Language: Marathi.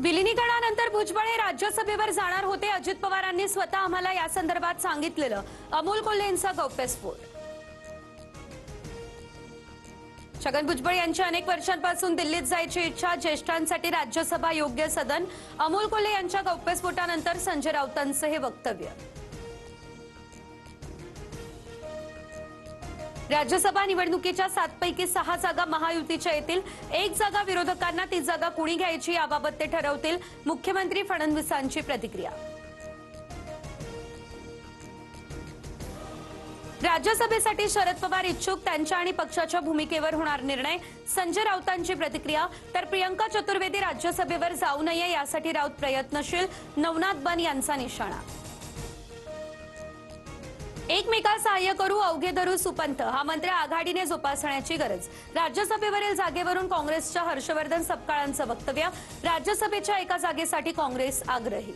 विलिनीकरणानंतर भुजबळ हे राज्यसभेवर जाणार होते. अजित पवारांनी स्वतः आम्हाला या संदर्भात सांगितलेलं. अमोल कोल्हेंचा गौप्यस्फोट. छगन भुजबळ यांची अनेक वर्षांपासून दिल्लीत जायची इच्छा. ज्येष्ठांसाठी राज्यसभा योग्य सदन. अमोल कोल्हे यांच्या गौप्यस्फोटानंतर संजय राऊतांचं हे वक्तव्य. राज्यसभा निवडणुकीच्या 7 पैकी 6 जागा महायुतीच्या येतील. 1 जागा विरोधकांना, ती जागा कुणी घ्यायची याबाबत ते ठरवतील. मुख्यमंत्री फडणवीसांची प्रतिक्रिया. राज्यसभेसाठी शरद पवार इच्छुक. त्यांच्या आणि पक्षाच्या भूमिकेवर होणार निर्णय. संजय राऊतांची प्रतिक्रिया. तर प्रियंका चतुर्वेदी राज्यसभेवर जाऊ नये यासाठी राऊत प्रयत्नशील. नवनाथ बन यांचा निशाणा. एकमेकाला सहाय्य करू, अवघे धरू सुपंथ हा मंत्र आघाडीने जोपासण्याची गरज. राज्यसभेवरील जागेवरून काँग्रेसच्या हर्षवर्धन सपकाळांचं वक्तव्य. राज्यसभेच्या एका जागेसाठी काँग्रेस आग्रही.